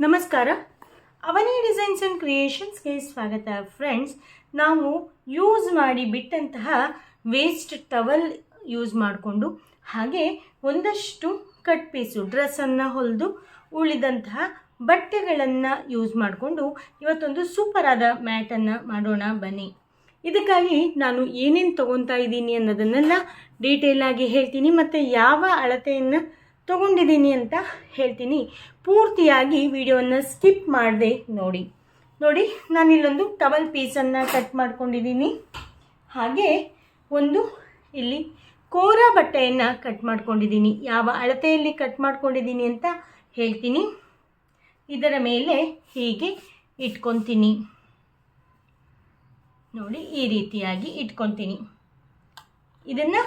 ನಮಸ್ಕಾರ. ಅವನಿ designs and ಕ್ರಿಯೇಷನ್ಸ್ಗೆ ಸ್ವಾಗತ friends. ನಾವು ಯೂಸ್ ಮಾಡಿ ಬಿಟ್ಟಂತಹ ವೇಸ್ಟ್ ಟವಲ್ ಯೂಸ್ ಮಾಡಿಕೊಂಡು ಹಾಗೆ ಒಂದಷ್ಟು ಕಟ್ ಪೀಸು ಡ್ರೆಸ್ಸನ್ನು ಹೊಲಿದು ಉಳಿದಂತಹ ಬಟ್ಟೆಗಳನ್ನು ಯೂಸ್ ಮಾಡಿಕೊಂಡು ಇವತ್ತೊಂದು ಸೂಪರಾದ ಮ್ಯಾಟನ್ನು ಮಾಡೋಣ ಬನ್ನಿ. ಇದಕ್ಕಾಗಿ ನಾನು ಏನೇನು ತೊಗೊತಾ ಇದ್ದೀನಿ ಅನ್ನೋದನ್ನೆಲ್ಲ ಡೀಟೇಲಾಗಿ ಹೇಳ್ತೀನಿ ಮತ್ತು ಯಾವ ಅಳತೆಯನ್ನು ತೊಗೊಂಡಿದ್ದೀನಿ ಅಂತ ಹೇಳ್ತೀನಿ. ಪೂರ್ತಿಯಾಗಿ ವಿಡಿಯೋವನ್ನು ಸ್ಕಿಪ್ ಮಾಡದೆ ನೋಡಿ ನಾನಿಲ್ಲೊಂದು ಟವಲ್ ಪೀಸನ್ನು ಕಟ್ ಮಾಡ್ಕೊಂಡಿದ್ದೀನಿ. ಹಾಗೆ ಒಂದು ಇಲ್ಲಿ ಕೋರಾ ಬಟ್ಟೆಯನ್ನು ಕಟ್ ಮಾಡ್ಕೊಂಡಿದ್ದೀನಿ. ಯಾವ ಅಳತೆಯಲ್ಲಿ ಕಟ್ ಮಾಡ್ಕೊಂಡಿದ್ದೀನಿ ಅಂತ ಹೇಳ್ತೀನಿ. ಇದರ ಮೇಲೆ ಹೀಗೆ ಇಟ್ಕೊತೀನಿ ನೋಡಿ, ಈ ರೀತಿಯಾಗಿ ಇಟ್ಕೊತೀನಿ. ಇದನ್ನು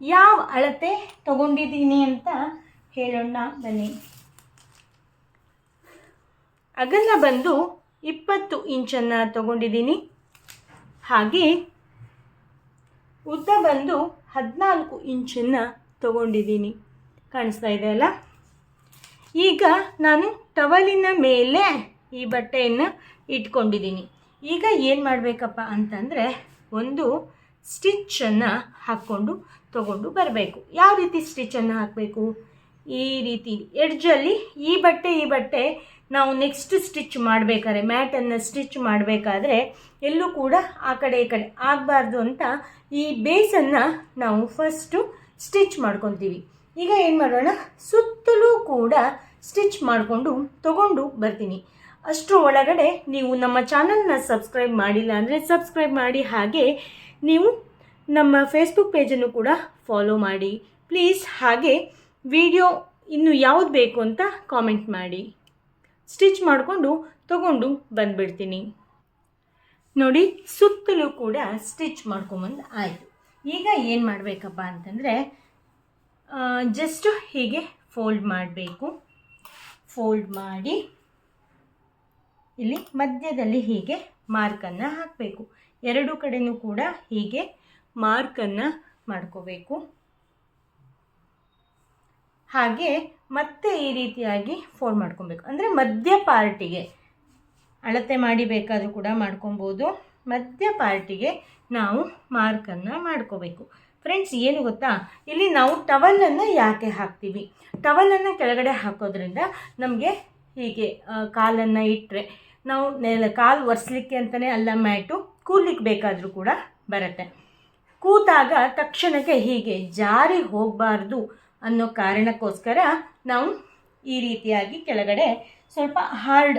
ಯಾವ ಅಳತೆ ತೊಗೊಂಡಿದ್ದೀನಿ ಅಂತ ಹೇಳೋಣ ಬನ್ನಿ. ಅಗಲ ಬಂದು 20 ಇಂಚನ್ನು ತೊಗೊಂಡಿದ್ದೀನಿ. ಹಾಗೆ ಉದ್ದ ಬಂದು 14 ಇಂಚನ್ನು ತೊಗೊಂಡಿದ್ದೀನಿ. ಕಾಣಿಸ್ತಾ ಇದೆ ಅಲ್ಲ? ಈಗ ನಾನು ಟವಲಿನ ಮೇಲೆ ಈ ಬಟ್ಟೆಯನ್ನು ಇಟ್ಕೊಂಡಿದ್ದೀನಿ. ಈಗ ಏನು ಮಾಡಬೇಕಪ್ಪ ಅಂತಂದರೆ ಒಂದು ಸ್ಟಿಚ್ಚನ್ನು ಹಾಕ್ಕೊಂಡು ತಗೊಂಡು ಬರಬೇಕು. ಯಾವ ರೀತಿ ಸ್ಟಿಚ್ಚನ್ನು ಹಾಕಬೇಕು? ಈ ರೀತಿ ಎಡ್ಜಲ್ಲಿ ಈ ಬಟ್ಟೆ ನಾವು ನೆಕ್ಸ್ಟ್ ಸ್ಟಿಚ್ ಮಾಡಬೇಕಾದ್ರೆ, ಮ್ಯಾಟನ್ನು ಸ್ಟಿಚ್ ಮಾಡಬೇಕಾದ್ರೆ ಎಲ್ಲೂ ಕೂಡ ಆ ಕಡೆ ಈ ಕಡೆ ಆಗಬಾರ್ದು ಅಂತ ಈ ಬೇಸನ್ನು ನಾವು ಫಸ್ಟು ಸ್ಟಿಚ್ ಮಾಡ್ಕೊತೀವಿ. ಈಗ ಏನು ಮಾಡೋಣ, ಸುತ್ತಲೂ ಕೂಡ ಸ್ಟಿಚ್ ಮಾಡಿಕೊಂಡು ತಗೊಂಡು ಬರ್ತೀನಿ. ಅಷ್ಟರ ಒಳಗಡೆ ನೀವು ನಮ್ಮ ಚಾನಲ್ನ ಸಬ್ಸ್ಕ್ರೈಬ್ ಮಾಡಿಲ್ಲ ಅಂದರೆ ಸಬ್ಸ್ಕ್ರೈಬ್ ಮಾಡಿ. ಹಾಗೆ ನೀವು ನಮ್ಮ ಫೇಸ್ಬುಕ್ ಪೇಜನ್ನು ಕೂಡ ಫಾಲೋ ಮಾಡಿ ಪ್ಲೀಸ್. ಹಾಗೆ ವಿಡಿಯೋ ಇನ್ನು ಯಾವುದು ಬೇಕು ಅಂತ ಕಾಮೆಂಟ್ ಮಾಡಿ. ಸ್ಟಿಚ್ ಮಾಡಿಕೊಂಡು ತಗೊಂಡು ಬಂದುಬಿಡ್ತೀನಿ. ನೋಡಿ, ಸುತ್ತಲೂ ಕೂಡ ಸ್ಟಿಚ್ ಮಾಡ್ಕೊಂಬಂದು ಆಯಿತು. ಈಗ ಏನು ಮಾಡಬೇಕಪ್ಪ ಅಂತಂದರೆ ಜಸ್ಟ್ ಹೀಗೆ ಫೋಲ್ಡ್ ಮಾಡಬೇಕು. ಫೋಲ್ಡ್ ಮಾಡಿ ಇಲ್ಲಿ ಮಧ್ಯದಲ್ಲಿ ಹೀಗೆ ಮಾರ್ಕನ್ನು ಹಾಕಬೇಕು. ಎರಡು ಕಡೆಯೂ ಕೂಡ ಹೀಗೆ ಮಾರ್ಕನ್ನು ಮಾಡ್ಕೋಬೇಕು. ಹಾಗೆ ಮತ್ತೆ ಈ ರೀತಿಯಾಗಿ ಫೋಲ್ಡ್ ಮಾಡ್ಕೊಬೇಕು. ಅಂದರೆ ಮಧ್ಯ ಪಾರ್ಟಿಗೆ ಅಳತೆ ಮಾಡಿ ಬೇಕಾದರೂ ಕೂಡ ಮಾಡ್ಕೊಬೋದು. ಮಧ್ಯ ಪಾರ್ಟಿಗೆ ನಾವು ಮಾರ್ಕನ್ನು ಮಾಡ್ಕೋಬೇಕು. ಫ್ರೆಂಡ್ಸ್, ಏನು ಗೊತ್ತಾ, ಇಲ್ಲಿ ನಾವು ಟವಲನ್ನು ಯಾಕೆ ಹಾಕ್ತೀವಿ? ಟವಲನ್ನು ಕೆಳಗಡೆ ಹಾಕೋದ್ರಿಂದ ನಮಗೆ ಹೀಗೆ ಕಾಲನ್ನು ಇಟ್ಟರೆ ನಾವು ಕಾಲು ಒರೆಸ್ಲಿಕ್ಕೆ ಅಂತಲೇ ಅಲ್ಲ, ಮ್ಯಾಟು ಕೂರ್ಲಿಕ್ಕೆ ಬೇಕಾದರೂ ಕೂಡ ಬರುತ್ತೆ. ಕೂತಾಗ ತಕ್ಷಣಕ್ಕೆ ಹೀಗೆ ಜಾರಿ ಹೋಗಬಾರ್ದು ಅನ್ನೋ ಕಾರಣಕ್ಕೋಸ್ಕರ ನಾವು ಈ ರೀತಿಯಾಗಿ ಕೆಳಗಡೆ ಸ್ವಲ್ಪ ಹಾರ್ಡ್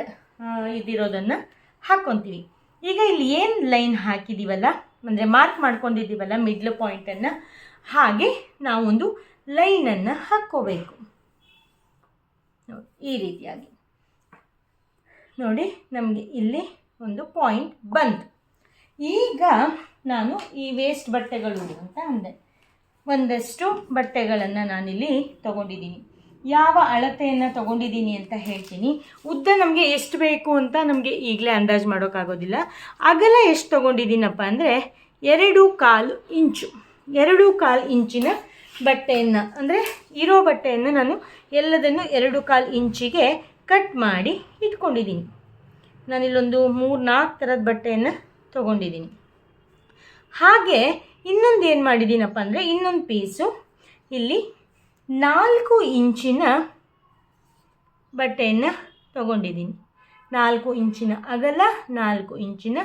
ಇದಿರೋದನ್ನು ಹಾಕ್ಕೊತೀವಿ. ಈಗ ಇಲ್ಲಿ ಏನು ಲೈನ್ ಹಾಕಿದ್ದೀವಲ್ಲ, ಅಂದರೆ ಮಾರ್ಕ್ ಮಾಡ್ಕೊಂಡಿದ್ದೀವಲ್ಲ ಮಿಡ್ಲ್ ಪಾಯಿಂಟನ್ನು, ಹಾಗೆ ನಾವೊಂದು ಲೈನನ್ನು ಹಾಕ್ಕೋಬೇಕು. ನೋಡಿ, ಈ ರೀತಿಯಾಗಿ ನೋಡಿ, ನಮಗೆ ಇಲ್ಲಿ ಒಂದು ಪಾಯಿಂಟ್ ಬಂತು. ಈಗ ನಾನು ಈ ವೇಸ್ಟ್ ಬಟ್ಟೆಗಳು ಅಂತ ಅಂದೆ, ಒಂದಷ್ಟು ಬಟ್ಟೆಗಳನ್ನು ನಾನಿಲ್ಲಿ ತೊಗೊಂಡಿದ್ದೀನಿ. ಯಾವ ಅಳತೆಯನ್ನು ತೊಗೊಂಡಿದ್ದೀನಿ ಅಂತ ಹೇಳ್ತೀನಿ. ಉದ್ದ ನಮಗೆ ಎಷ್ಟು ಬೇಕು ಅಂತ ನಮಗೆ ಈಗಲೇ ಅಂದಾಜು ಮಾಡೋಕ್ಕಾಗೋದಿಲ್ಲ. ಅಗಲ ಎಷ್ಟು ತೊಗೊಂಡಿದ್ದೀನಪ್ಪ ಅಂದರೆ 2.25 ಇಂಚು. 2.25 ಇಂಚಿನ ಬಟ್ಟೆಯನ್ನು, ಅಂದರೆ ಇರೋ ಬಟ್ಟೆಯನ್ನು ನಾನು ಎಲ್ಲದನ್ನು 2.25 ಇಂಚಿಗೆ ಕಟ್ ಮಾಡಿ ಇಟ್ಕೊಂಡಿದ್ದೀನಿ. ನಾನಿಲ್ಲೊಂದು 3-4 ಥರದ ಬಟ್ಟೆಯನ್ನು ತೊಗೊಂಡಿದ್ದೀನಿ. ಹಾಗೆ ಇನ್ನೊಂದು ಏನು ಮಾಡಿದ್ದೀನಪ್ಪ ಅಂದರೆ, ಇನ್ನೊಂದು ಪೀಸು ಇಲ್ಲಿ 4 ಇಂಚಿನ ಬಟ್ಟೆಯನ್ನು ತೊಗೊಂಡಿದ್ದೀನಿ. 4 ಇಂಚಿನ ಅಗಲ, 4 ಇಂಚಿನ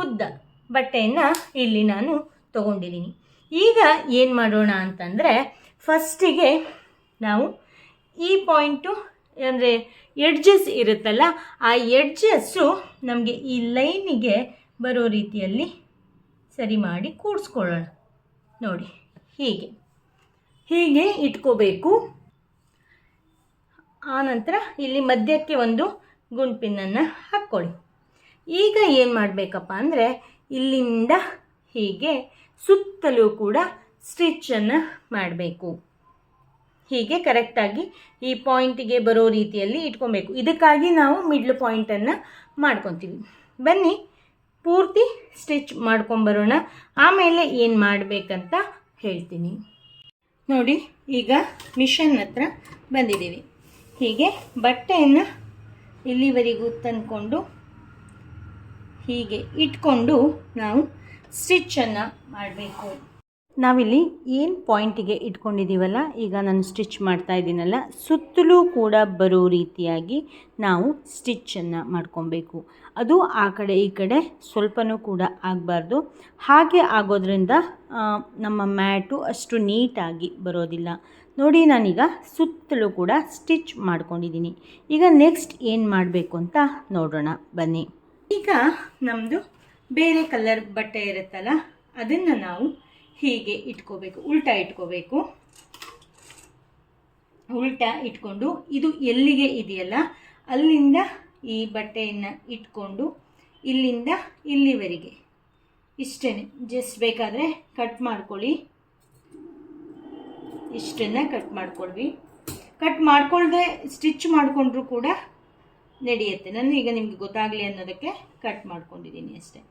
ಉದ್ದ ಬಟ್ಟೆಯನ್ನು ಇಲ್ಲಿ ನಾನು ತೊಗೊಂಡಿದ್ದೀನಿ. ಈಗ ಏನು ಮಾಡೋಣ ಅಂತಂದರೆ, ಫಸ್ಟಿಗೆ ನಾವು ಈ ಪಾಯಿಂಟು ಅಂದರೆ ಎಡ್ಜಸ್ ಇರುತ್ತಲ್ಲ, ಆ ಎಡ್ಜಸ್ಸು ನಮಗೆ ಈ ಲೈನಿಗೆ ಬರೋ ರೀತಿಯಲ್ಲಿ ಸರಿ ಮಾಡಿ ಕೂಡಿಸ್ಕೊಳ್ಳೋಣ. ನೋಡಿ, ಹೀಗೆ ಇಟ್ಕೋಬೇಕು. ಆನಂತರ ಇಲ್ಲಿ ಮಧ್ಯಕ್ಕೆ ಒಂದು ಗುಂಡ್ಪಿನ್ನನ್ನು ಹಾಕ್ಕೊಳ್ಳಿ. ಈಗ ಏನು ಮಾಡಬೇಕಪ್ಪ ಅಂದರೆ, ಇಲ್ಲಿಂದ ಹೀಗೆ ಸುತ್ತಲೂ ಕೂಡ ಸ್ಟಿಚ್ಚನ್ನು ಮಾಡಬೇಕು. ಹೀಗೆ ಕರೆಕ್ಟಾಗಿ ಈ ಪಾಯಿಂಟಿಗೆ ಬರೋ ರೀತಿಯಲ್ಲಿ ಇಟ್ಕೊಬೇಕು. ಇದಕ್ಕಾಗಿ ನಾವು ಮಿಡ್ಲ್ ಪಾಯಿಂಟನ್ನು ಮಾಡ್ಕೊತೀವಿ. ಬನ್ನಿ ಪೂರ್ತಿ ಸ್ಟಿಚ್ ಮಾಡ್ಕೊಂಬರೋಣ, ಆಮೇಲೆ ಏನು ಮಾಡಬೇಕಂತ ಹೇಳ್ತೀನಿ. ನೋಡಿ, ಈಗ ಮಿಷನ್ ಹತ್ರ ಬಂದಿದ್ದೀವಿ. ಹೀಗೆ ಬಟ್ಟೆಯನ್ನು ಇಲ್ಲಿವರೆಗೂ ತಂದ್ಕೊಂಡು ಹೀಗೆ ಇಟ್ಕೊಂಡು ನಾವು ಸ್ಟಿಚ್ಚನ್ನು ಮಾಡಬೇಕು. ನಾವಿಲ್ಲಿ ಏನು ಪಾಯಿಂಟಿಗೆ ಇಟ್ಕೊಂಡಿದ್ದೀವಲ್ಲ, ಈಗ ನಾನು ಸ್ಟಿಚ್ ಮಾಡ್ತಾ ಇದ್ದೀನಲ್ಲ, ಸುತ್ತಲೂ ಕೂಡ ಬರೋ ರೀತಿಯಾಗಿ ನಾವು ಸ್ಟಿಚ್ಚನ್ನು ಮಾಡ್ಕೊಬೇಕು. ಅದು ಆ ಕಡೆ ಈ ಕಡೆ ಸ್ವಲ್ಪನೂ ಕೂಡ ಆಗಬಾರ್ದು. ಹಾಗೆ ಆಗೋದ್ರಿಂದ ನಮ್ಮ ಮ್ಯಾಟು ಅಷ್ಟು ನೀಟಾಗಿ ಬರೋದಿಲ್ಲ. ನೋಡಿ, ನಾನೀಗ ಸುತ್ತಲೂ ಕೂಡ ಸ್ಟಿಚ್ ಮಾಡ್ಕೊಂಡಿದ್ದೀನಿ. ಈಗ ನೆಕ್ಸ್ಟ್ ಏನು ಮಾಡಬೇಕು ಅಂತ ನೋಡೋಣ ಬನ್ನಿ. ಈಗ ನಮ್ಮದು ಬೇರೆ ಕಲರ್ ಬಟ್ಟೆ ಇರುತ್ತಲ್ಲ, ಅದನ್ನು ನಾವು ಹೀಗೆ ಇಟ್ಕೋಬೇಕು, ಉಲ್ಟಾ ಇಟ್ಕೋಬೇಕು. ಉಲ್ಟಾ ಇಟ್ಕೊಂಡು ಇದು ಎಲ್ಲಿಗೆ ಇದೆಯಲ್ಲ ಅಲ್ಲಿಂದ ಈ ಬಟ್ಟೆಯನ್ನು ಇಟ್ಕೊಂಡು ಇಲ್ಲಿಂದ ಇಲ್ಲಿವರೆಗೆ ಇಷ್ಟೇ. ಜಸ್ಟ್ ಬೇಕಾದರೆ ಕಟ್ ಮಾಡ್ಕೊಳ್ಳಿ, ಇಷ್ಟನ್ನು ಕಟ್ ಮಾಡ್ಕೊಳ್ವಿ. ಕಟ್ ಮಾಡ್ಕೊಳ್ದೆ ಸ್ಟಿಚ್ ಮಾಡಿಕೊಂಡ್ರೂ ಕೂಡ ನಡೆಯುತ್ತೆ. ನಾನು ಈಗ ನಿಮಗೆ ಗೊತ್ತಾಗಲಿ ಅನ್ನೋದಕ್ಕೆ ಕಟ್ ಮಾಡ್ಕೊಂಡಿದ್ದೀನಿ ಅಷ್ಟೇ.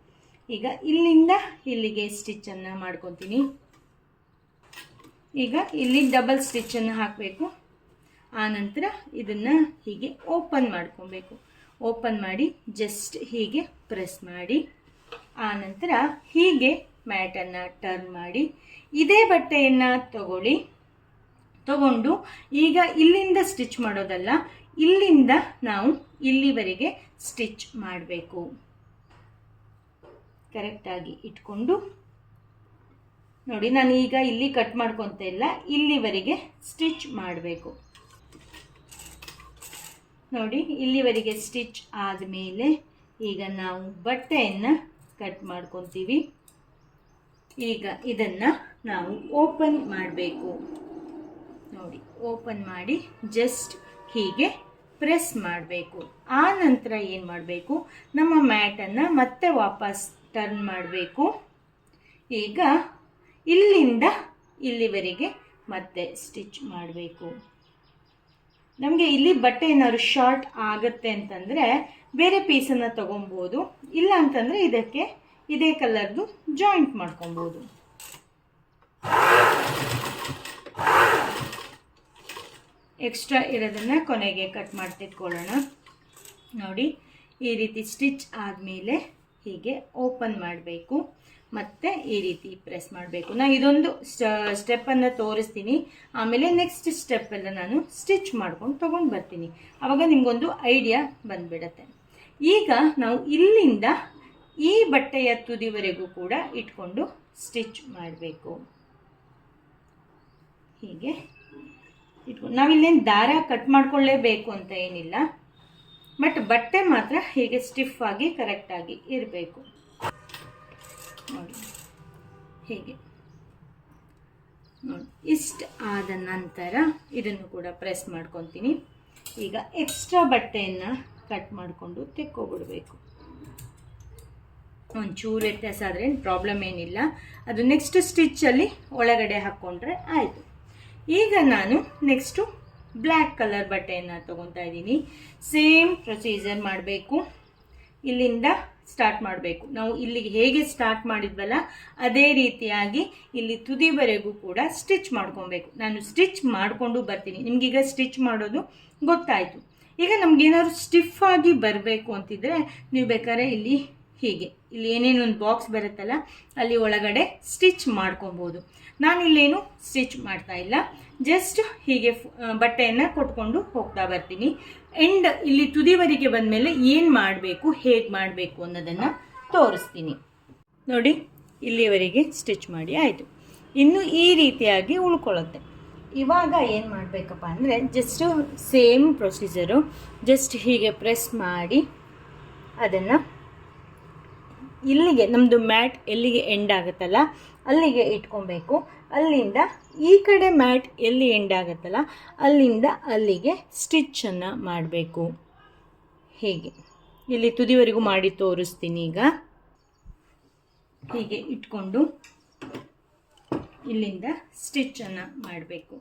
ಈಗ ಇಲ್ಲಿಂದ ಇಲ್ಲಿಗೆ ಸ್ಟಿಚ್ಚನ್ನು ಮಾಡ್ಕೊತೀನಿ. ಈಗ ಇಲ್ಲಿ ಡಬಲ್ ಸ್ಟಿಚ್ಚನ್ನು ಹಾಕಬೇಕು. ಆನಂತರ ಇದನ್ನು ಹೀಗೆ ಓಪನ್ ಮಾಡ್ಕೊಬೇಕು. ಓಪನ್ ಮಾಡಿ ಜಸ್ಟ್ ಹೀಗೆ ಪ್ರೆಸ್ ಮಾಡಿ, ಆನಂತರ ಹೀಗೆ ಮ್ಯಾಟನ್ನು ಟರ್ನ್ ಮಾಡಿ ಇದೇ ಬಟ್ಟೆಯನ್ನು ತಗೊಂಡು ಈಗ ಇಲ್ಲಿಂದ ಸ್ಟಿಚ್ ಮಾಡೋದಲ್ಲ, ಇಲ್ಲಿಂದ ನಾವು ಇಲ್ಲಿವರೆಗೆ ಸ್ಟಿಚ್ ಮಾಡಬೇಕು. ಕರೆಕ್ಟಾಗಿ ಇಟ್ಕೊಂಡು ನೋಡಿ, ನಾನು ಈಗ ಇಲ್ಲಿ ಕಟ್ ಮಾಡ್ಕೊತ ಇಲ್ಲ, ಇಲ್ಲಿವರೆಗೆ ಸ್ಟಿಚ್ ಮಾಡಬೇಕು. ನೋಡಿ, ಇಲ್ಲಿವರೆಗೆ ಸ್ಟಿಚ್ ಆದಮೇಲೆ ಈಗ ನಾವು ಬಟ್ಟೆಯನ್ನು ಕಟ್ ಮಾಡ್ಕೊತೀವಿ. ಈಗ ಇದನ್ನು ನಾವು ಓಪನ್ ಮಾಡಬೇಕು. ನೋಡಿ, ಓಪನ್ ಮಾಡಿ ಜಸ್ಟ್ ಹೀಗೆ ಪ್ರೆಸ್ ಮಾಡಬೇಕು. ಆ ನಂತರ ಏನು ಮಾಡಬೇಕು, ನಮ್ಮ ಮ್ಯಾಟನ್ನು ಮತ್ತೆ ವಾಪಸ್ ಟರ್ನ್ ಮಾಡಬೇಕು. ಈಗ ಇಲ್ಲಿಂದ ಇಲ್ಲಿವರೆಗೆ ಮತ್ತೆ ಸ್ಟಿಚ್ ಮಾಡಬೇಕು. ನಮಗೆ ಇಲ್ಲಿ ಬಟ್ಟೆ ಏನಾದ್ರು ಶಾರ್ಟ್ ಆಗುತ್ತೆ ಅಂತಂದರೆ ಬೇರೆ ಪೀಸನ್ನು ತೊಗೊಬೋದು, ಇಲ್ಲ ಅಂತಂದರೆ ಇದಕ್ಕೆ ಇದೇ ಕಲರ್ದು ಜಾಯಿಂಟ್ ಮಾಡ್ಕೊಬೋದು. ಎಕ್ಸ್ಟ್ರಾ ಇರೋದನ್ನು ಕೊನೆಗೆ ಕಟ್ ಮಾಡ್ತಿಟ್ಕೊಳ್ಳೋಣ. ನೋಡಿ, ಈ ರೀತಿ ಸ್ಟಿಚ್ ಆದಮೇಲೆ ಹೀಗೆ ಓಪನ್ ಮಾಡಬೇಕು, ಮತ್ತು ಈ ರೀತಿ ಪ್ರೆಸ್ ಮಾಡಬೇಕು. ನಾನು ಇದೊಂದು ಸ್ಟೆಪ್ಪನ್ನು ತೋರಿಸ್ತೀನಿ, ಆಮೇಲೆ ನೆಕ್ಸ್ಟ್ ಸ್ಟೆಪ್ಪೆಲ್ಲ ನಾನು ಸ್ಟಿಚ್ ಮಾಡ್ಕೊಂಡು ತೊಗೊಂಡು ಬರ್ತೀನಿ. ಆವಾಗ ನಿಮಗೊಂದು ಐಡಿಯಾ ಬಂದುಬಿಡತ್ತೆ. ಈಗ ನಾವು ಇಲ್ಲಿಂದ ಈ ಬಟ್ಟೆಯ ತುದಿವರೆಗೂ ಕೂಡ ಇಟ್ಕೊಂಡು ಸ್ಟಿಚ್ ಮಾಡಬೇಕು. ಹೀಗೆ ಇಟ್ಕೊಂಡು ನಾವಿಲ್ಲೇನು ದಾರ ಕಟ್ ಮಾಡ್ಕೊಳ್ಳೇಬೇಕು ಅಂತ ಏನಿಲ್ಲ, ಬಟ್ ಬಟ್ಟೆ ಮಾತ್ರ ಹೀಗೆ ಸ್ಟಿಫ್ ಆಗಿ ಕರೆಕ್ಟಾಗಿ ಇರಬೇಕು. ನೋಡಿ, ಹೀಗೆ ನೋಡಿ, ಇಷ್ಟು ಆದ ನಂತರ ಇದನ್ನು ಕೂಡ ಪ್ರೆಸ್ ಮಾಡ್ಕೊತೀನಿ. ಈಗ ಎಕ್ಸ್ಟ್ರಾ ಬಟ್ಟೆಯನ್ನು ಕಟ್ ಮಾಡಿಕೊಂಡು ತೆಕ್ಕೊಬಿಡಬೇಕು. ಒಂಚೂರು ವ್ಯತ್ಯಾಸ ಆದರೆ ಪ್ರಾಬ್ಲಮ್ ಏನಿಲ್ಲ, ಅದು ನೆಕ್ಸ್ಟ್ ಸ್ಟಿಚ್ಚಲ್ಲಿ ಒಳಗಡೆ ಹಾಕ್ಕೊಂಡ್ರೆ ಆಯಿತು. ಈಗ ನಾನು ನೆಕ್ಸ್ಟು ಬ್ಲ್ಯಾಕ್ ಕಲರ್ ಬಟ್ಟೆಯನ್ನು ತೊಗೊತಾ ಇದ್ದೀನಿ. ಸೇಮ್ ಪ್ರೊಸೀಜರ್ ಮಾಡಬೇಕು. ಇಲ್ಲಿಂದ ಸ್ಟಾರ್ಟ್ ಮಾಡಬೇಕು. ನಾವು ಇಲ್ಲಿಗೆ ಹೇಗೆ ಸ್ಟಾರ್ಟ್ ಮಾಡಿದ್ವಲ್ಲ ಅದೇ ರೀತಿಯಾಗಿ ಇಲ್ಲಿ ತುದಿವರೆಗೂ ಕೂಡ ಸ್ಟಿಚ್ ಮಾಡ್ಕೊಬೇಕು. ನಾನು ಸ್ಟಿಚ್ ಮಾಡಿಕೊಂಡು ಬರ್ತೀನಿ. ನಿಮಗೀಗ ಸ್ಟಿಚ್ ಮಾಡೋದು ಗೊತ್ತಾಯಿತು. ಈಗ ನಮಗೇನಾದ್ರು ಸ್ಟಿಫ್ ಆಗಿ ಬರಬೇಕು ಅಂತಿದ್ರೆ ನೀವು ಬೇಕಾದ್ರೆ ಇಲ್ಲಿ ಹೀಗೆ ಇಲ್ಲಿ ಏನೇನೊಂದು ಬಾಕ್ಸ್ ಬರುತ್ತಲ್ಲ ಅಲ್ಲಿ ಒಳಗಡೆ ಸ್ಟಿಚ್ ಮಾಡ್ಕೊಬೋದು. ನಾನಿಲ್ಲೇನು ಸ್ಟಿಚ್ ಮಾಡ್ತಾ ಇಲ್ಲ, ಜಸ್ಟ್ ಹೀಗೆ ಬಟ್ಟೆಯನ್ನು ಕೊಟ್ಕೊಂಡು ಹೋಗ್ತಾ ಬರ್ತೀನಿ. ಎಂಡ್ ಇಲ್ಲಿ ತುದಿವರೆಗೆ ಬಂದಮೇಲೆ ಏನು ಮಾಡಬೇಕು, ಹೇಗೆ ಮಾಡಬೇಕು ಅನ್ನೋದನ್ನು ತೋರಿಸ್ತೀನಿ. ನೋಡಿ, ಇಲ್ಲಿವರೆಗೆ ಸ್ಟಿಚ್ ಮಾಡಿ ಆಯಿತು. ಇನ್ನು ಈ ರೀತಿಯಾಗಿ ಉಳ್ಕೊಳ್ಳುತ್ತೆ. ಇವಾಗ ಏನು ಮಾಡಬೇಕಪ್ಪ ಅಂದರೆ ಜಸ್ಟು ಸೇಮ್ ಪ್ರೊಸೀಜರು, ಜಸ್ಟ್ ಹೀಗೆ ಪ್ರೆಸ್ ಮಾಡಿ ಅದನ್ನು ಇಲ್ಲಿಗೆ ನಮ್ಮದು ಮ್ಯಾಟ್ ಎಲ್ಲಿಗೆ ಎಂಡ್ ಆಗುತ್ತಲ್ಲ ಅಲ್ಲಿಗೆ ಇಟ್ಕೊಬೇಕು. ಅಲ್ಲಿಂದ ಈ ಕಡೆ ಮ್ಯಾಟ್ ಎಲ್ಲಿ ಎಂಡ್ ಆಗುತ್ತಲ್ಲ ಅಲ್ಲಿಂದ ಅಲ್ಲಿಗೆ ಸ್ಟಿಚ್ಚನ್ನು ಮಾಡಬೇಕು. ಹೀಗೆ ಇಲ್ಲಿ ತುದಿವರೆಗೂ ಮಾಡಿ ತೋರಿಸ್ತೀನಿ. ಈಗ ಹೀಗೆ ಇಟ್ಕೊಂಡು ಇಲ್ಲಿಂದ ಸ್ಟಿಚ್ಚನ್ನು ಮಾಡಬೇಕು.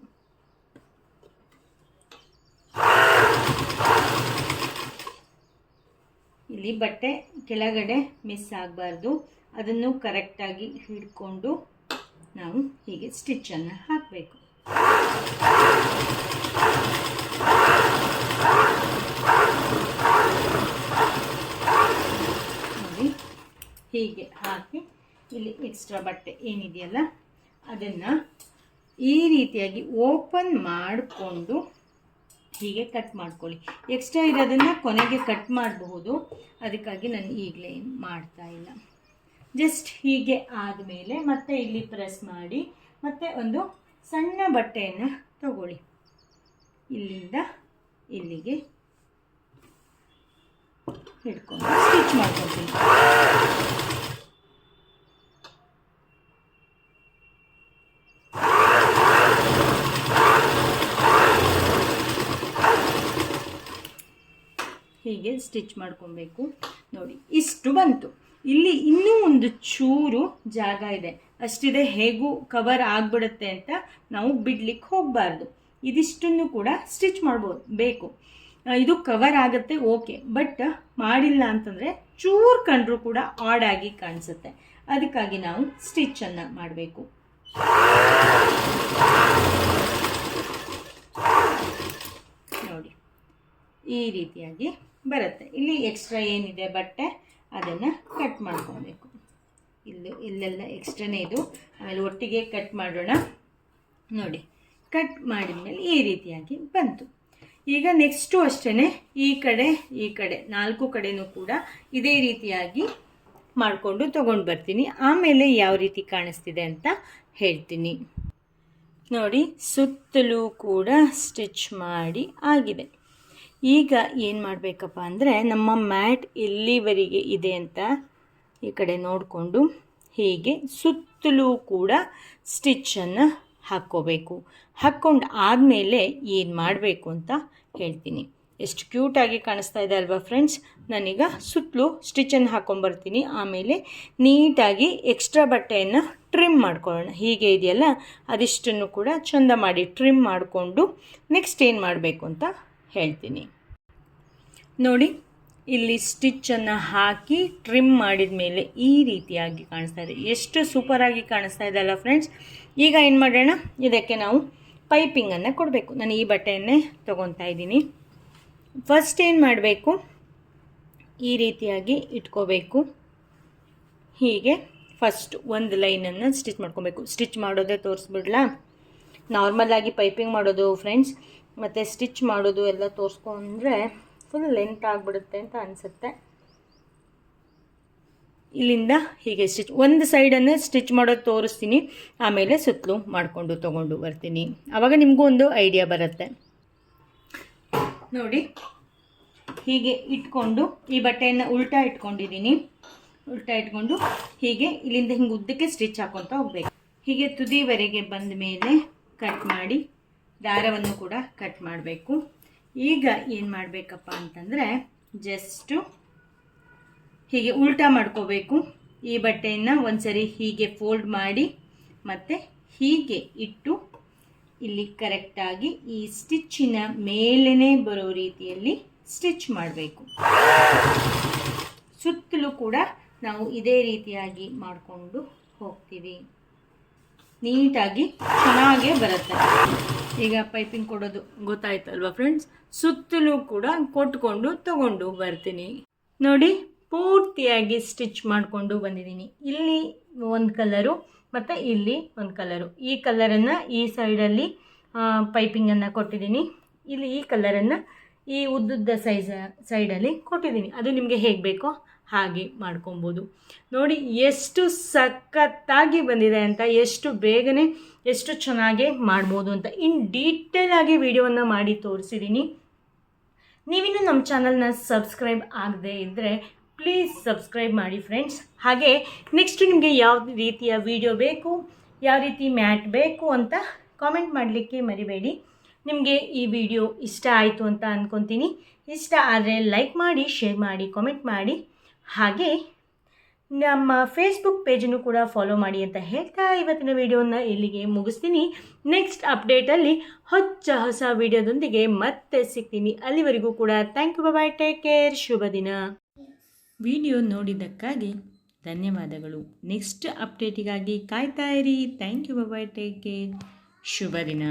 ಇಲ್ಲಿ ಬಟ್ಟೆ ಕೆಳಗಡೆ ಮಿಸ್ ಆಗಬಾರ್ದು, ಅದನ್ನು ಕರೆಕ್ಟಾಗಿ ಹಿಡ್ಕೊಂಡು ನಾವು ಹೀಗೆ ಸ್ಟಿಚ್ಚನ್ನು ಹಾಕಬೇಕು. ಹೀಗೆ ಹಾಕಿ ಇಲ್ಲಿ ಎಕ್ಸ್ಟ್ರಾ ಬಟ್ಟೆ ಏನಿದೆಯಲ್ಲ ಅದನ್ನು ಈ ರೀತಿಯಾಗಿ ಓಪನ್ ಮಾಡಿಕೊಂಡು ಹೀಗೆ ಕಟ್ ಮಾಡ್ಕೊಳ್ಳಿ. ಎಕ್ಸ್ಟ್ರಾ ಇರೋದನ್ನು ಕೊನೆಗೆ ಕಟ್ ಮಾಡಬಹುದು, ಅದಕ್ಕಾಗಿ ನಾನು ಈಗಲೇ ಮಾಡ್ತಾ ಇಲ್ಲ. ಜಸ್ಟ್ ಹೀಗೆ ಆದಮೇಲೆ ಮತ್ತೆ ಇಲ್ಲಿ ಪ್ರೆಸ್ ಮಾಡಿ ಮತ್ತೆ ಒಂದು ಸಣ್ಣ ಬಟ್ಟೆಯನ್ನು ತಗೊಳ್ಳಿ, ಇಲ್ಲಿಂದ ಇಲ್ಲಿಗೆ ಹಿಡ್ಕೊಂಡು ಸ್ಟಿಚ್ ಮಾಡ್ಕೊಳ್ತೀನಿ. ಹೀಗೆ ಸ್ಟಿಚ್ ಮಾಡ್ಕೊಬೇಕು. ನೋಡಿ ಇಷ್ಟು ಬಂತು. ಇಲ್ಲಿ ಇನ್ನೂ ಒಂದು ಚೂರು ಜಾಗ ಇದೆ, ಅಷ್ಟಿದೆ, ಹೇಗೂ ಕವರ್ ಆಗಿಬಿಡುತ್ತೆ ಅಂತ ನಾವು ಬಿಡ್ಲಿಕ್ಕೆ ಹೋಗಬಾರ್ದು. ಇದಿಷ್ಟನ್ನು ಕೂಡ ಸ್ಟಿಚ್ ಮಾಡ್ಬೋದು ಬೇಕು. ಇದು ಕವರ್ ಆಗುತ್ತೆ ಓಕೆ, ಬಟ್ ಮಾಡಿಲ್ಲ ಅಂತಂದರೆ ಚೂರು ಕಂಡ್ರೂ ಕೂಡ ಆಡ್ ಆಗಿ ಕಾಣಿಸುತ್ತೆ. ಅದಕ್ಕಾಗಿ ನಾವು ಸ್ಟಿಚ್ಚನ್ನು ಮಾಡಬೇಕು. ನೋಡಿ ಈ ರೀತಿಯಾಗಿ ಬರುತ್ತೆ. ಇಲ್ಲಿ ಎಕ್ಸ್ಟ್ರಾ ಏನಿದೆ ಬಟ್ಟೆ ಅದನ್ನು ಕಟ್ ಮಾಡ್ಕೊಬೇಕು. ಇಲ್ಲೆಲ್ಲ ಎಕ್ಸ್ಟ್ರಾನೇ ಇದು, ಆಮೇಲೆ ಒಟ್ಟಿಗೆ ಕಟ್ ಮಾಡೋಣ. ನೋಡಿ ಕಟ್ ಮಾಡಿದ ಮೇಲೆ ಈ ರೀತಿಯಾಗಿ ಬಂತು. ಈಗ ನೆಕ್ಸ್ಟು ಅಷ್ಟೇ ಈ ಕಡೆ 4 ಕಡೆನೂ ಕೂಡ ಇದೇ ರೀತಿಯಾಗಿ ಮಾಡಿಕೊಂಡು ತೊಗೊಂಡು ಬರ್ತೀನಿ. ಆಮೇಲೆ ಯಾವ ರೀತಿ ಕಾಣಿಸ್ತಿದೆ ಅಂತ ಹೇಳ್ತೀನಿ. ನೋಡಿ ಸುತ್ತಲೂ ಕೂಡ ಸ್ಟಿಚ್ ಮಾಡಿ ಆಗಿದೆ. ಈಗ ಏನು ಮಾಡಬೇಕಪ್ಪ ಅಂದರೆ ನಮ್ಮ ಮ್ಯಾಟ್ ಎಲ್ಲಿವರೆಗೆ ಇದೆ ಅಂತ ಈ ಕಡೆ ನೋಡಿಕೊಂಡು ಹೀಗೆ ಸುತ್ತಲೂ ಕೂಡ ಸ್ಟಿಚ್ಚನ್ನು ಹಾಕ್ಕೋಬೇಕು. ಹಾಕ್ಕೊಂಡು ಆದಮೇಲೆ ಏನು ಮಾಡಬೇಕು ಅಂತ ಹೇಳ್ತೀನಿ. ಎಷ್ಟು ಕ್ಯೂಟಾಗಿ ಕಾಣಿಸ್ತಾ ಇದೆ ಅಲ್ವಾ ಫ್ರೆಂಡ್ಸ್? ನಾನೀಗ ಸುತ್ತಲೂ ಸ್ಟಿಚ್ಚನ್ನು ಹಾಕ್ಕೊಂಬರ್ತೀನಿ. ಆಮೇಲೆ ನೀಟಾಗಿ ಎಕ್ಸ್ಟ್ರಾ ಬಟ್ಟೆಯನ್ನು ಟ್ರಿಮ್ ಮಾಡ್ಕೊಳ್ಳೋಣ. ಹೀಗೆ ಇದೆಯಲ್ಲ ಅದಿಷ್ಟನ್ನು ಕೂಡ ಚೆಂದ ಮಾಡಿ ಟ್ರಿಮ್ ಮಾಡಿಕೊಂಡು ನೆಕ್ಸ್ಟ್ ಏನು ಮಾಡಬೇಕು ಅಂತ ಹೇಳ್ತೀನಿ. ನೋಡಿ ಇಲ್ಲಿ ಸ್ಟಿಚ್ಚನ್ನು ಹಾಕಿ ಟ್ರಿಮ್ ಮಾಡಿದ ಮೇಲೆ ಈ ರೀತಿಯಾಗಿ ಕಾಣಿಸ್ತಾ ಇದೆ. ಎಷ್ಟು ಸೂಪರಾಗಿ ಕಾಣಿಸ್ತಾ ಇದೆ ಅಲ್ಲ ಫ್ರೆಂಡ್ಸ್? ಈಗ ಏನು ಮಾಡೋಣ, ಇದಕ್ಕೆ ನಾವು ಪೈಪಿಂಗನ್ನು ಕೊಡಬೇಕು. ನಾನು ಈ ಬಟ್ಟೆಯನ್ನೇ ತೊಗೊತಾ ಇದ್ದೀನಿ. ಫಸ್ಟ್ ಏನು ಮಾಡಬೇಕು, ಈ ರೀತಿಯಾಗಿ ಇಟ್ಕೋಬೇಕು. ಹೀಗೆ ಫಸ್ಟ್ ಒಂದು ಲೈನನ್ನು ಸ್ಟಿಚ್ ಮಾಡ್ಕೊಬೇಕು. ಸ್ಟಿಚ್ ಮಾಡೋದೇ ತೋರಿಸ್ಬಿಡ್ಲಾ? ನಾರ್ಮಲಾಗಿ ಪೈಪಿಂಗ್ ಮಾಡೋದು ಫ್ರೆಂಡ್ಸ್ ಮತ್ತು ಸ್ಟಿಚ್ ಮಾಡೋದು ಎಲ್ಲ ತೋರಿಸ್ಕೊಂಡ್ರೆ ಫುಲ್ ಲೆಂತ್ ಆಗಿಬಿಡುತ್ತೆ ಅಂತ ಅನಿಸುತ್ತೆ. ಇಲ್ಲಿಂದ ಹೀಗೆ ಒಂದು ಸೈಡನ್ನು ಸ್ಟಿಚ್ ಮಾಡೋದು ತೋರಿಸ್ತೀನಿ, ಆಮೇಲೆ ಸುತ್ತಲೂ ಮಾಡಿಕೊಂಡು ತೊಗೊಂಡು ಬರ್ತೀನಿ. ಆವಾಗ ನಿಮಗೂ ಒಂದು ಐಡಿಯಾ ಬರುತ್ತೆ. ನೋಡಿ ಹೀಗೆ ಇಟ್ಕೊಂಡು ಈ ಬಟ್ಟೆಯನ್ನು ಉಲ್ಟಾ ಇಟ್ಕೊಂಡಿದ್ದೀನಿ. ಉಲ್ಟಾ ಇಟ್ಕೊಂಡು ಹೀಗೆ ಇಲ್ಲಿಂದ ಹಿಂಗೆ ಉದ್ದಕ್ಕೆ ಸ್ಟಿಚ್ ಹಾಕ್ಕೊತ ಹೋಗಬೇಕು. ಹೀಗೆ ತುದಿವರೆಗೆ ಬಂದ ಮೇಲೆ ಕಟ್ ಮಾಡಿ ದಾರವನ್ನು ಕೂಡ ಕಟ್ ಮಾಡಬೇಕು. ಈಗ ಏನು ಮಾಡಬೇಕಪ್ಪ ಅಂತಂದರೆ ಜಸ್ಟು ಹೀಗೆ ಉಲ್ಟಾ ಮಾಡ್ಕೋಬೇಕು. ಈ ಬಟ್ಟೆಯನ್ನು ಒಂದ್ಸರಿ ಹೀಗೆ ಫೋಲ್ಡ್ ಮಾಡಿ ಮತ್ತು ಹೀಗೆ ಇಟ್ಟು ಇಲ್ಲಿ ಕರೆಕ್ಟಾಗಿ ಈ ಸ್ಟಿಚ್ಚಿನ ಮೇಲೇ ಬರೋ ರೀತಿಯಲ್ಲಿ ಸ್ಟಿಚ್ ಮಾಡಬೇಕು. ಸುತ್ತಲೂ ಕೂಡ ನಾವು ಇದೇ ರೀತಿಯಾಗಿ ಮಾಡಿಕೊಂಡು ಹೋಗ್ತೀವಿ. ನೀಟಾಗಿ ಚೆನ್ನಾಗೇ ಬರುತ್ತೆ. ಈಗ ಪೈಪಿಂಗ್ ಕೊಡೋದು ಗೊತ್ತಾಯ್ತಲ್ವಾ ಫ್ರೆಂಡ್ಸ್? ಸುತ್ತಲೂ ಕೂಡ ಕೊಟ್ಕೊಂಡು ತಗೊಂಡು ಬರ್ತೀನಿ. ನೋಡಿ ಪೂರ್ತಿಯಾಗಿ ಸ್ಟಿಚ್ ಮಾಡಿಕೊಂಡು ಬಂದಿದ್ದೀನಿ. ಇಲ್ಲಿ ಒಂದು ಕಲರು ಮತ್ತು ಇಲ್ಲಿ ಒಂದು ಕಲರು. ಈ ಕಲರನ್ನು ಈ ಸೈಡಲ್ಲಿ ಪೈಪಿಂಗನ್ನು ಕೊಟ್ಟಿದ್ದೀನಿ. ಇಲ್ಲಿ ಈ ಕಲರನ್ನು ಈ ಉದ್ದುದ್ದ ಸೈಡಲ್ಲಿ ಕೊಟ್ಟಿದ್ದೀನಿ. ಅದು ನಿಮಗೆ ಹೇಗೆ ಬೇಕೋ ಹಾಗೆ ಮಾಡ್ಕೊಬೋದು. ನೋಡಿ ಎಷ್ಟು ಸಖತ್ತಾಗಿ ಬಂದಿದೆ ಅಂತ, ಎಷ್ಟು ಬೇಗನೆ ಎಷ್ಟು ಚೆನ್ನಾಗಿ ಮಾಡ್ಬೋದು ಅಂತ ಇನ್ ಡೀಟೇಲ್ ಆಗಿ ವಿಡಿಯೋವನ್ನು ಮಾಡಿ ತೋರಿಸಿದ್ದೀನಿ. ನೀವಿನ್ನೂ ನಮ್ಮ ಚಾನಲ್ನ ಸಬ್ಸ್ಕ್ರೈಬ್ ಆಗದೇ ಇದ್ದರೆ ಪ್ಲೀಸ್ ಸಬ್ಸ್ಕ್ರೈಬ್ ಮಾಡಿ ಫ್ರೆಂಡ್ಸ್. ಹಾಗೆ ನೆಕ್ಸ್ಟ್ ನಿಮಗೆ ಯಾವ ರೀತಿಯ ವಿಡಿಯೋ ಬೇಕು, ಯಾವ ರೀತಿ ಮ್ಯಾಟ್ ಬೇಕು ಅಂತ ಕಾಮೆಂಟ್ ಮಾಡಲಿಕ್ಕೆ ಮರಿಬೇಡಿ. ನಿಮಗೆ ಈ ವಿಡಿಯೋ ಇಷ್ಟ ಆಯಿತು ಅಂತ ಅಂದ್ಕೊತೀನಿ. ಇಷ್ಟ ಆದರೆ ಲೈಕ್ ಮಾಡಿ, ಶೇರ್ ಮಾಡಿ, ಕಾಮೆಂಟ್ ಮಾಡಿ. ಹಾಗೆ ನಮ್ಮ ಫೇಸ್ಬುಕ್ ಪೇಜನ್ನು ಕೂಡ ಫಾಲೋ ಮಾಡಿ ಅಂತ ಹೇಳ್ತಾ ಇವತ್ತಿನ ವಿಡಿಯೋನ ಇಲ್ಲಿಗೆ ಮುಗಿಸ್ತೀನಿ. ನೆಕ್ಸ್ಟ್ ಅಪ್ಡೇಟಲ್ಲಿ ಹೊಸ ವಿಡಿಯೋದೊಂದಿಗೆ ಮತ್ತೆ ಸಿಗ್ತೀನಿ. ಅಲ್ಲಿವರೆಗೂ ಕೂಡ thank you, bye, take care, ಶುಭ ದಿನ. ವಿಡಿಯೋ ನೋಡಿದ್ದಕ್ಕಾಗಿ ಧನ್ಯವಾದಗಳು. ನೆಕ್ಸ್ಟ್ ಅಪ್ಡೇಟಿಗಾಗಿ ಕಾಯ್ತಾ ಇರಿ. Thank you, bye, take care, ಶುಭ ದಿನ.